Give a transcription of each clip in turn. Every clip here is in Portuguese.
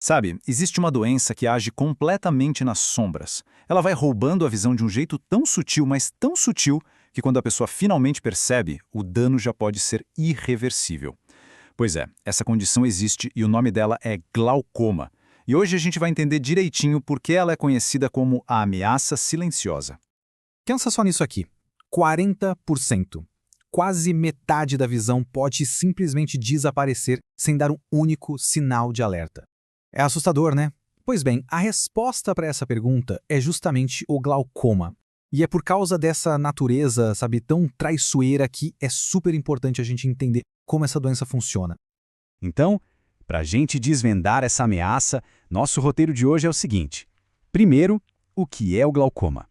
Sabe, existe uma doença que age completamente nas sombras. Ela vai roubando a visão de um jeito tão sutil, mas tão sutil, que quando a pessoa finalmente percebe, o dano já pode ser irreversível. Pois é, essa condição existe e o nome dela é glaucoma. E hoje a gente vai entender direitinho por que ela é conhecida como a ameaça silenciosa. Pensa só nisso aqui. 40%. Quase metade da visão pode simplesmente desaparecer sem dar um único sinal de alerta. É assustador, né? Pois bem, a resposta para essa pergunta é justamente o glaucoma. E é por causa dessa natureza, sabe, tão traiçoeira que é super importante a gente entender como essa doença funciona. Então, para a gente desvendar essa ameaça, nosso roteiro de hoje é o seguinte. Primeiro, o que é o glaucoma.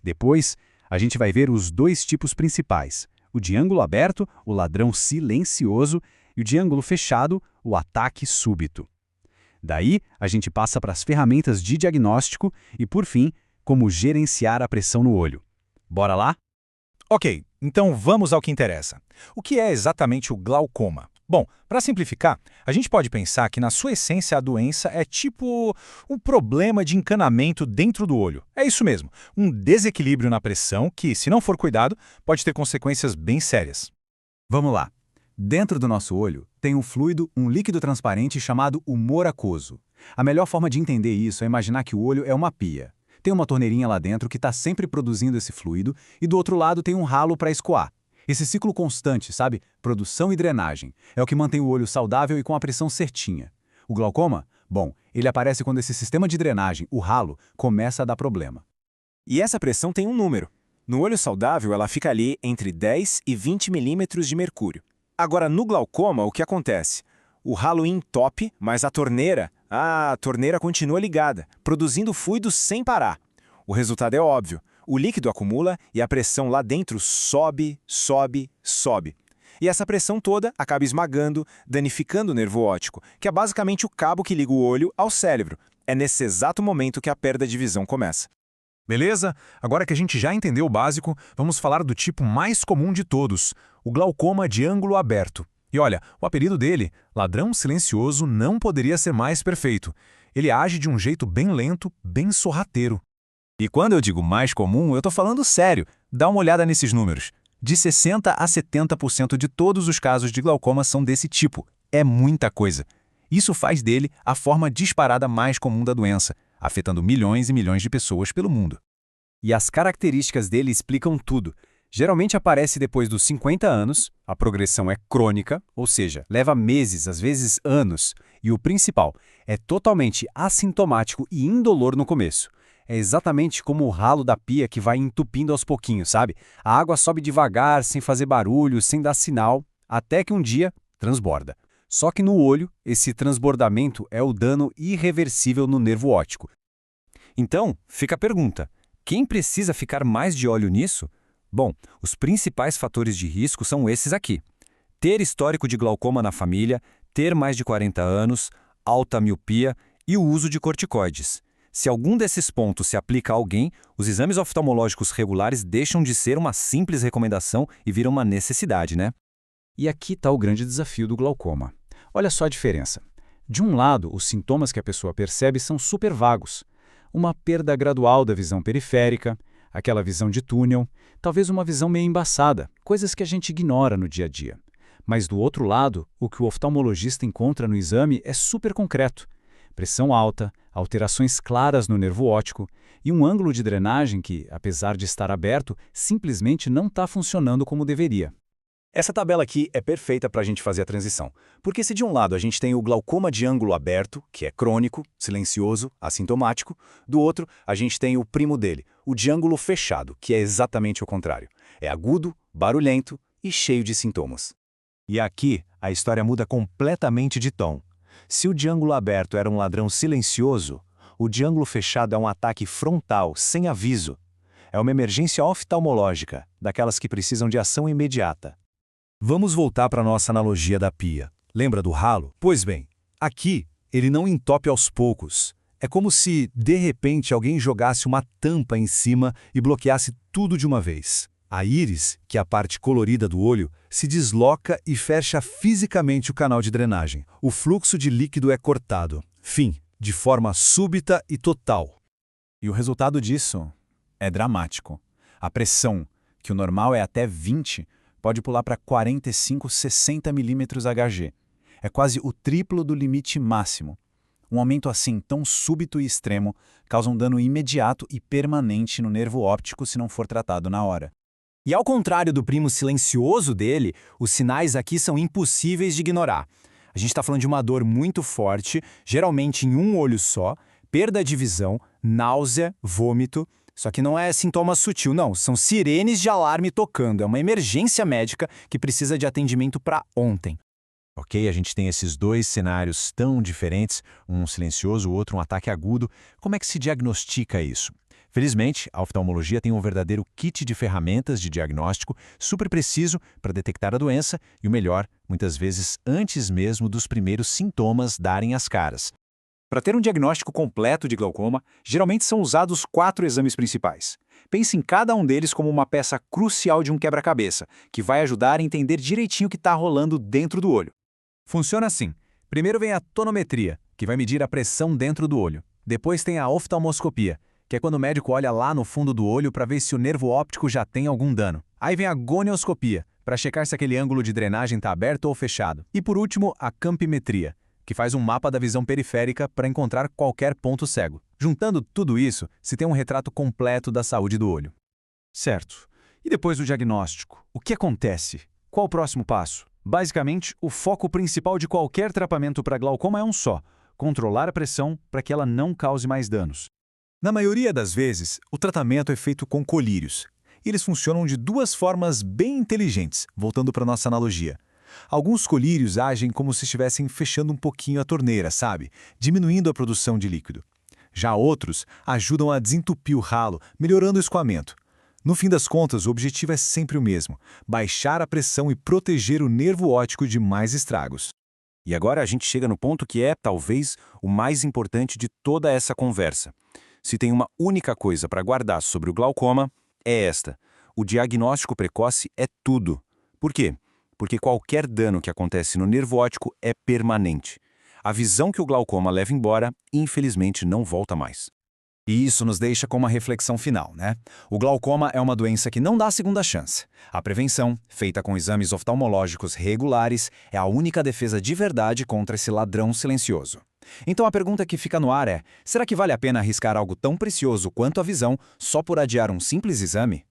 Depois, a gente vai ver os dois tipos principais, o de ângulo aberto, o ladrão silencioso, e o de ângulo fechado, o ataque súbito. Daí, a gente passa para as ferramentas de diagnóstico e, por fim, como gerenciar a pressão no olho. Bora lá? Ok, então vamos ao que interessa. O que é exatamente o glaucoma? Bom, para simplificar, a gente pode pensar que na sua essência a doença é tipo um problema de encanamento dentro do olho. É isso mesmo, um desequilíbrio na pressão que, se não for cuidado, pode ter consequências bem sérias. Vamos lá. Dentro do nosso olho tem um fluido, um líquido transparente chamado humor aquoso. A melhor forma de entender isso é imaginar que o olho é uma pia. Tem uma torneirinha lá dentro que está sempre produzindo esse fluido e do outro lado tem um ralo para escoar. Esse ciclo constante, sabe? Produção e drenagem. É o que mantém o olho saudável e com a pressão certinha. O glaucoma? Bom, ele aparece quando esse sistema de drenagem, o ralo, começa a dar problema. E essa pressão tem um número. No olho saudável, ela fica ali entre 10 e 20 milímetros de mercúrio. Agora, no glaucoma, o que acontece? O ralo entope, mas a torneira continua ligada, produzindo fluido sem parar. O resultado é óbvio. O líquido acumula e a pressão lá dentro sobe, sobe, sobe. E essa pressão toda acaba esmagando, danificando o nervo óptico, que é basicamente o cabo que liga o olho ao cérebro. É nesse exato momento que a perda de visão começa. Beleza? Agora que a gente já entendeu o básico, vamos falar do tipo mais comum de todos, o glaucoma de ângulo aberto. E olha, o apelido dele, ladrão silencioso, não poderia ser mais perfeito. Ele age de um jeito bem lento, bem sorrateiro. E quando eu digo mais comum, eu estou falando sério. Dá uma olhada nesses números. De 60% a 70% de todos os casos de glaucoma são desse tipo. É muita coisa. Isso faz dele a forma disparada mais comum da doença, afetando milhões e milhões de pessoas pelo mundo. E as características dele explicam tudo. Geralmente aparece depois dos 50 anos, a progressão é crônica, ou seja, leva meses, às vezes anos, e o principal, é totalmente assintomático e indolor no começo. É exatamente como o ralo da pia que vai entupindo aos pouquinhos, sabe? A água sobe devagar, sem fazer barulho, sem dar sinal, até que um dia transborda. Só que no olho, esse transbordamento é o dano irreversível no nervo óptico. Então, fica a pergunta, quem precisa ficar mais de olho nisso? Bom, os principais fatores de risco são esses aqui. Ter histórico de glaucoma na família, ter mais de 40 anos, alta miopia e o uso de corticoides. Se algum desses pontos se aplica a alguém, os exames oftalmológicos regulares deixam de ser uma simples recomendação e viram uma necessidade, né? E aqui está o grande desafio do glaucoma. Olha só a diferença. De um lado, os sintomas que a pessoa percebe são super vagos. Uma perda gradual da visão periférica, aquela visão de túnel, talvez uma visão meio embaçada, coisas que a gente ignora no dia a dia. Mas do outro lado, o que o oftalmologista encontra no exame é super concreto. Pressão alta, alterações claras no nervo óptico e um ângulo de drenagem que, apesar de estar aberto, simplesmente não está funcionando como deveria. Essa tabela aqui é perfeita para a gente fazer a transição, porque se de um lado a gente tem o glaucoma de ângulo aberto, que é crônico, silencioso, assintomático, do outro a gente tem o primo dele, o de ângulo fechado, que é exatamente o contrário. É agudo, barulhento e cheio de sintomas. E aqui a história muda completamente de tom. Se o de ângulo aberto era um ladrão silencioso, o de ângulo fechado é um ataque frontal, sem aviso. É uma emergência oftalmológica, daquelas que precisam de ação imediata. Vamos voltar para a nossa analogia da pia. Lembra do ralo? Pois bem, aqui ele não entope aos poucos. É como se, de repente, alguém jogasse uma tampa em cima e bloqueasse tudo de uma vez. A íris, que é a parte colorida do olho, se desloca e fecha fisicamente o canal de drenagem. O fluxo de líquido é cortado. Fim, de forma súbita e total. E o resultado disso é dramático. A pressão, que o normal é até 20, pode pular para 45, 60 milímetros Hg. É quase o triplo do limite máximo. Um aumento assim tão súbito e extremo causa um dano imediato e permanente no nervo óptico se não for tratado na hora. E ao contrário do primo silencioso dele, os sinais aqui são impossíveis de ignorar. A gente está falando de uma dor muito forte, geralmente em um olho só, perda de visão, náusea, vômito. Só que não é sintoma sutil, não. São sirenes de alarme tocando. É uma emergência médica que precisa de atendimento para ontem. Ok, a gente tem esses dois cenários tão diferentes, um silencioso, o outro um ataque agudo. Como é que se diagnostica isso? Felizmente, a oftalmologia tem um verdadeiro kit de ferramentas de diagnóstico super preciso para detectar a doença e o melhor, muitas vezes antes mesmo dos primeiros sintomas darem as caras. Para ter um diagnóstico completo de glaucoma, geralmente são usados 4 exames principais. Pense em cada um deles como uma peça crucial de um quebra-cabeça, que vai ajudar a entender direitinho o que está rolando dentro do olho. Funciona assim. Primeiro vem a tonometria, que vai medir a pressão dentro do olho. Depois tem a oftalmoscopia, que é quando o médico olha lá no fundo do olho para ver se o nervo óptico já tem algum dano. Aí vem a gonioscopia, para checar se aquele ângulo de drenagem está aberto ou fechado. E por último, a campimetria, que faz um mapa da visão periférica para encontrar qualquer ponto cego. Juntando tudo isso, se tem um retrato completo da saúde do olho. Certo. E depois do diagnóstico, o que acontece? Qual o próximo passo? Basicamente, o foco principal de qualquer tratamento para glaucoma é um só: controlar a pressão para que ela não cause mais danos. Na maioria das vezes, o tratamento é feito com colírios. Eles funcionam de 2 formas bem inteligentes, voltando para nossa analogia. Alguns colírios agem como se estivessem fechando um pouquinho a torneira, sabe? Diminuindo a produção de líquido. Já outros ajudam a desentupir o ralo, melhorando o escoamento. No fim das contas, o objetivo é sempre o mesmo: baixar a pressão e proteger o nervo óptico de mais estragos. E agora a gente chega no ponto que é, talvez, o mais importante de toda essa conversa. Se tem uma única coisa para guardar sobre o glaucoma, é esta: o diagnóstico precoce é tudo. Por quê? Porque qualquer dano que acontece no nervo óptico é permanente. A visão que o glaucoma leva embora, infelizmente, não volta mais. E isso nos deixa com uma reflexão final, né? O glaucoma é uma doença que não dá segunda chance. A prevenção, feita com exames oftalmológicos regulares, é a única defesa de verdade contra esse ladrão silencioso. Então a pergunta que fica no ar é: será que vale a pena arriscar algo tão precioso quanto a visão só por adiar um simples exame?